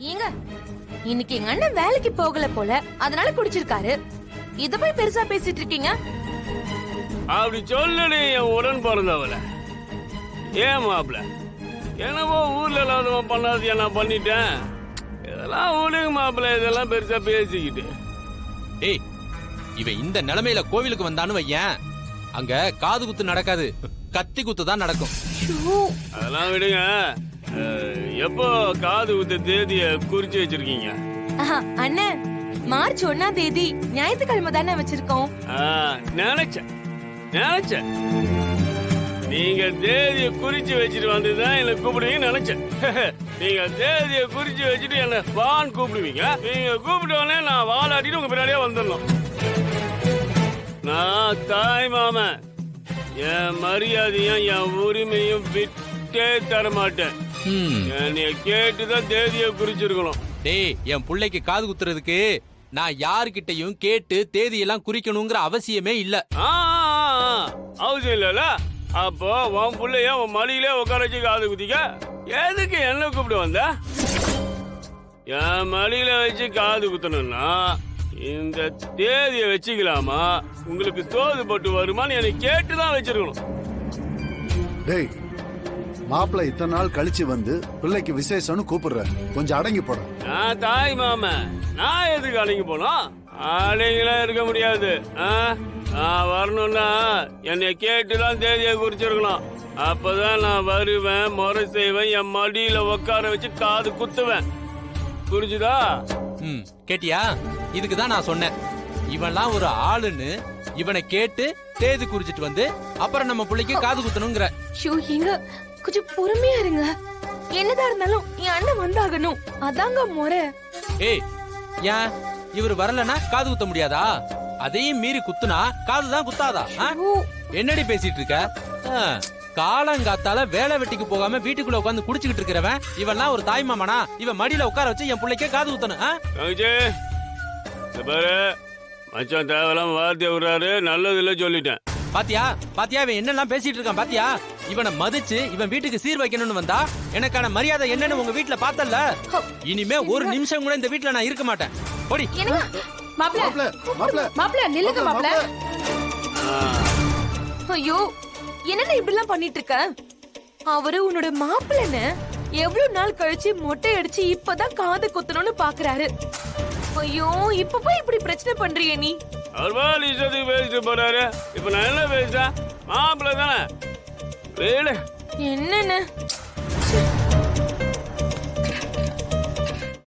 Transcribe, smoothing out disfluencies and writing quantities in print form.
ஏங்க இன்னைக்கு எங்க அண்ணன் வேலைக்கு போகல போல, அதனால குடிச்சிருக்காரு. இத போய் பெருசா பேசிட்டு இருக்கீங்க. அப்படி சொல்லு என் உடன் பிறந்தவள. ஏன் மாப்பிள, என்னவோ ஊர்ல இல்லாதவன் பண்ணாது நான் பண்ணிட்டேன். இதெல்லாம் ஊருக்கு மாப்பிள, இதெல்லாம் பெருசா பேசிக்கிட்டு. ஏய், இவன் இந்த நிலைமையில கோவிலுக்கு வந்தான்னு வையன், அங்க காது குத்து நடக்காது, கத்தி குத்து தான் நடக்கும். அதெல்லாம் விடுங்க. எப்போ காது குத்து தேதிய குறிச்சு வச்சிருக்கீங்க? அண்ணன், மார்ச் 1ஆம் தேதி ஞாயிற்றுக்கிழமை தானே வச்சிருக்கோம். நினைச்சேன் நீங்க தேதிய குறிச்சு வச்சுட்டு வந்துதான் என்ன கூப்பிடுவீங்க நினைச்சேன். நீங்க தேதிய குறிச்சு வச்சுட்டு என்ன வான் கூப்பிடுவீங்க. நீங்க கூப்பிட்டோடனே நான் வாலாட்டிட்டு உங்க பின்னாடியே வந்துடணும். நான் தாய் மாமன், என் மரியாதையும் என் உரிமையும் விட்டே தர மாட்டேன். என்னைய கேட்டுதான் தேதிய குறிச்சிருக்கணும். டேய், என் பிள்ளைக்கு காது குத்துறதுக்கு நான் யாருக்கிட்டையும் கேட்டு தேதியெல்லாம் குறிக்கணுங்கிற அவசியமே இல்ல. அவசியம் இல்லல? அப்போ உன் பிள்ளைய உன் மடியிலே உட்கார வச்சு காது குத்திக்க. எதுக்கு என்ன கூப்பிட்டு வந்த? என் மடியில வச்சு காது குத்தணும்னா இந்த தேதியை வச்சுக்கலாமா, உங்களுக்கு தோது போட்டு வருமானு என்னை கேட்டுதான் வச்சிருக்கணும். டேய், மாப்பிள்ளை இத்தனை நாள் கழிச்சு வந்து பிள்ளைக்கு விசேஷம்னு கூப்பிடுற, கொஞ்சம் அடங்கி போட. நான் தாய் மாமன், நான் எதுக்கு அடங்கி போனோம்? அடங்கிலாம் இருக்க முடியாது. நான் வரணும்னா என்னை கேட்டுதான் தேதியை குறிச்சிருக்கணும். அப்பதான் நான் வருவேன், முறை செய்வேன், என் மடியில உட்கார வச்சு காது குத்துவேன். புரிஞ்சுதா? கேட்டியா? இதுக்குதான் நான் சொன்னேன், இவன்லாம் ஒரு ஆளுன்னு. இவனை கேட்டு தேதி குறிச்சிட்டு வந்து அப்புறம் நம்ம பிள்ளைக்கு காது குத்தணுங்கிற. கொஞ்சம் பொறுமையா இருங்க. என்னதான் இருந்தாலும் என் அண்ணன் வந்தாகணும், அதாங்க முறை. ஏய், ஏன் இவர் வரலன்னா காது குத்த முடியாதா? அதையும் மீறி குத்துனா காதுதான் குத்தாதா? என்னடி பேசிட்டு இருக்க? காலங்காத்தால வேலை வெட்டிக்கு போகாம வீட்டுக்குள்ள உட்காந்து குடிச்சுக்கிட்டு இருக்கிறவன் இவன்லாம் ஒரு தாய் மாமனா? இவன் மடியில உட்கார வச்சு என் பிள்ளைக்கே காது குத்தணும். மச்சான் தேவலாம் வார்த்தைய விடுறாரு, நல்லது இல்ல சொல்லிட்டேன். பாத்தியா இவன் என்னெல்லாம் பேசிட்டு இருக்கான் பாத்தியா? இவனை மதிச்சு இவன் வீட்டுக்கு சீர் வைக்கணும்னு வந்தா எனக்கான மரியாதை என்னன்னு உங்க வீட்டுல பார்த்தல்ல. இனிமே ஒரு நிமிஷம் கூட இந்த வீட்டுல நான் இருக்க மாட்டேன். போடி. நில்லுங்க மாப்ள. ஐயோ, என்னடா இப்படி எல்லாம் பண்ணிட்டு இருக்க? அவரு உன்னோட மாப்பிள்ளன்னு எவ்வளவு நாள் கழிச்சு மொட்டை அடிச்சு இப்பதான் காது குத்தணும்னு பாக்குறாரு. ஐயோ, இப்ப போய் இப்படி பிரச்சனை பண்றிய நீ? அவர் பேசிட்டு போறாரு. இப்ப நான் என்ன பேசுறேன்? மாப்பிள்ள தானே. என்னன்னு